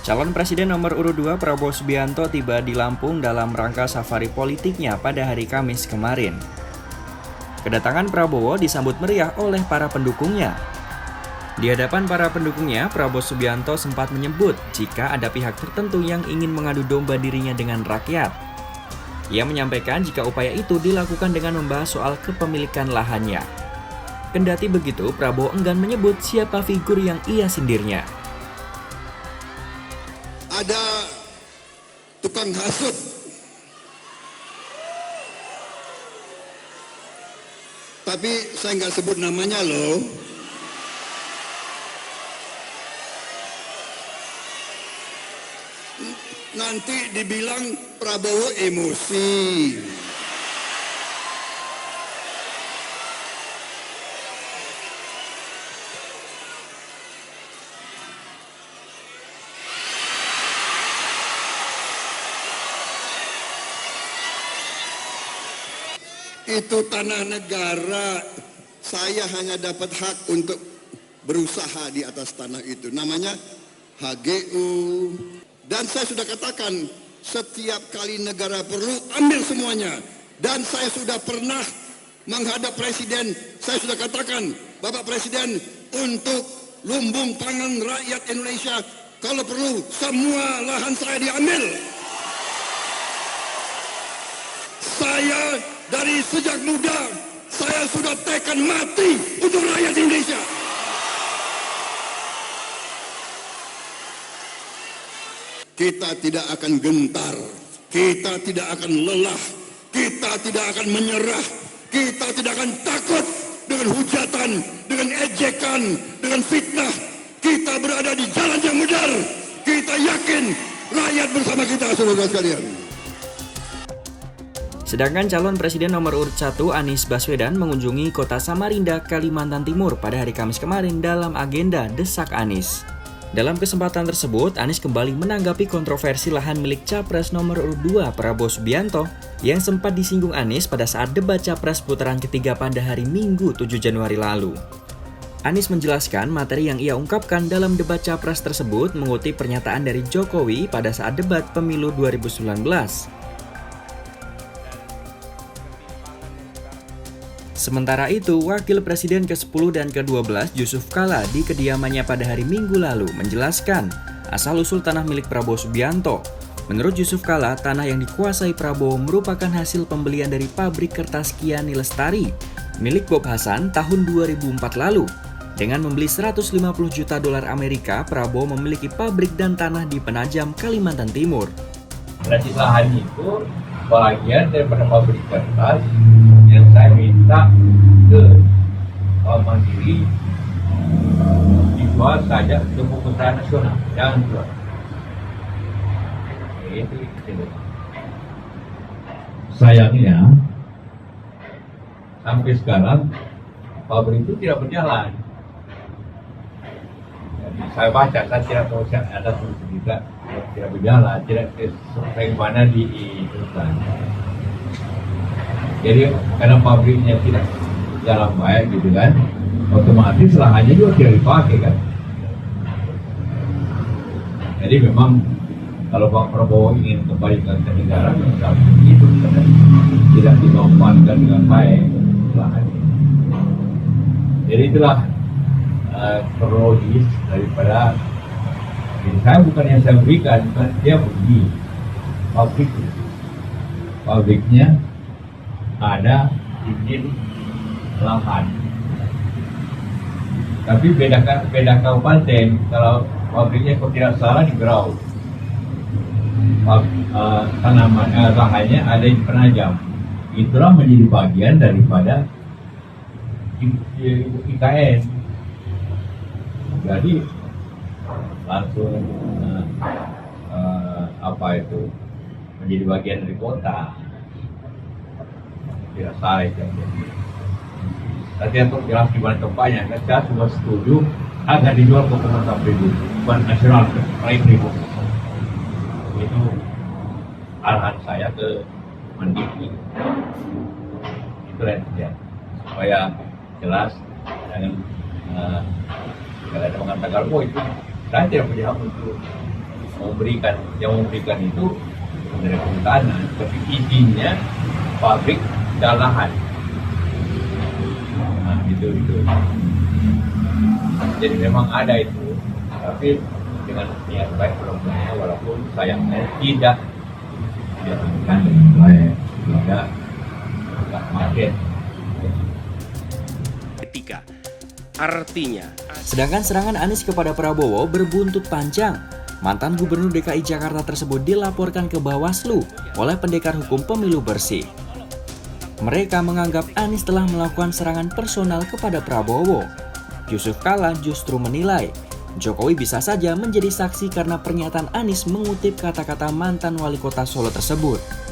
Calon Presiden nomor urut 2 Prabowo Subianto tiba di Lampung dalam rangka safari politiknya pada hari Kamis kemarin. Kedatangan Prabowo disambut meriah oleh para pendukungnya. Di hadapan para pendukungnya, Prabowo Subianto sempat menyebut jika ada pihak tertentu yang ingin mengadu domba dirinya dengan rakyat. Ia menyampaikan jika upaya itu dilakukan dengan membahas soal kepemilikan lahannya. Kendati begitu, Prabowo enggan menyebut siapa figur yang ia sindirnya. Ada tukang hasut, tapi saya nggak sebut namanya loh. Nanti dibilang Prabowo emosi. Itu tanah negara, saya hanya dapat hak untuk berusaha di atas tanah itu. Namanya HGU. Dan saya sudah katakan, setiap kali negara perlu, ambil semuanya. Dan saya sudah pernah menghadap Presiden, saya sudah katakan, Bapak Presiden, untuk lumbung pangan rakyat Indonesia, kalau perlu, semua lahan saya diambil. Saya dari sejak muda, saya sudah tekad mati untuk rakyat Indonesia. Kita tidak akan gentar, kita tidak akan lelah, kita tidak akan menyerah, kita tidak akan takut dengan hujatan, dengan ejekan, dengan fitnah. Kita berada di jalan yang benar, kita yakin rakyat bersama kita, saudara sekalian. Sedangkan calon presiden nomor urut 1 Anies Baswedan mengunjungi kota Samarinda, Kalimantan Timur pada hari Kamis kemarin dalam agenda Desak Anies. Dalam kesempatan tersebut, Anies kembali menanggapi kontroversi lahan milik Capres nomor urut 2 Prabowo Subianto yang sempat disinggung Anies pada saat debat Capres putaran ketiga pada hari Minggu 7 Januari lalu. Anies menjelaskan materi yang ia ungkapkan dalam debat Capres tersebut mengutip pernyataan dari Jokowi pada saat debat pemilu 2019. Sementara itu, Wakil Presiden ke-10 dan ke-12 Yusuf Kala di kediamannya pada hari Minggu lalu menjelaskan asal-usul tanah milik Prabowo Subianto. Menurut Yusuf Kala, tanah yang dikuasai Prabowo merupakan hasil pembelian dari pabrik kertas Kiani Lestari milik Bob Hasan tahun 2004 lalu. Dengan membeli 150 juta dolar Amerika, Prabowo memiliki pabrik dan tanah di Penajam, Kalimantan Timur. Berarti lahan itu bagian daripada pabrik kertas yang saya minta ke Mandiri dijual saja ke perusahaan nasional, jangan jual. Itu. Sayangnya sampai sekarang pabrik itu tidak berjalan. Jadi, saya baca kan tidak tahu ada tulisan juga tidak berjalan, tidak bagaimana diteruskan. Jadi karena pabriknya tidak jalan baik gitu kan, otomatis lahannya juga tidak dipakai kan. Jadi memang kalau Pak Prabowo ingin kembali ke negara, tidak begitu, tidak dimanfaatkan dengan baik lahannya. Jadi itulah kronologis daripada. Jadi saya bukan yang saya berikan, dia beli pabriknya ada izin lahan. Tapi beda kabupaten. Kalau pabriknya kok tidak salah di Berau, tanaman lahannya ada di Penajam. Itulah menjadi bagian daripada IKN. Jadi langsung menjadi bagian dari kota. Tidak salah itu. Tapi untuk jelas di mana tempatnya, saya sudah setuju agar dijual ke pemerintah pribadi, bukan nasional, pribadi. Itu arahan saya ke Mendikbud. Itu ya, supaya jelas jangan kalau ada mengatakan itu saya tidak punya hak untuk yang memberikan itu dari kehutanan, tapi izinnya pabrik dan lahan. Nah, itu. Jadi memang ada itu, tapi dengan niat baik programnya, walaupun sayangnya tidak dilakukan dengan baik, tidak market. Etika. Artinya, Sedangkan serangan Anies kepada Prabowo berbuntut panjang. Mantan Gubernur DKI Jakarta tersebut dilaporkan ke Bawaslu oleh pendekar hukum pemilu bersih. Mereka menganggap Anies telah melakukan serangan personal kepada Prabowo. Yusuf Kala justru menilai Jokowi bisa saja menjadi saksi karena pernyataan Anies mengutip kata-kata mantan wali kota Solo tersebut.